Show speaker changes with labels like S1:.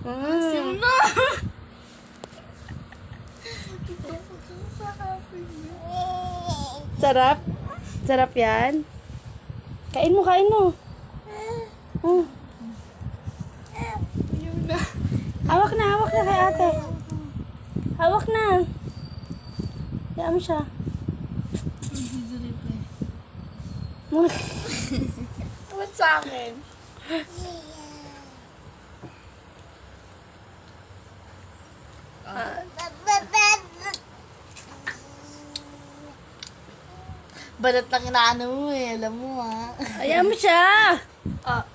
S1: Mm.
S2: No!
S1: Sarap? Sarap yan? Kain mo, kain mo. Oh.
S2: Yun na.
S1: Hawak na kay ate. Hawak na. Hayaan mo siya.
S2: Ba't sa akin?
S3: Balat lang inaano mo eh, alam mo ah.
S1: Hayaan mo siya.
S2: Ah.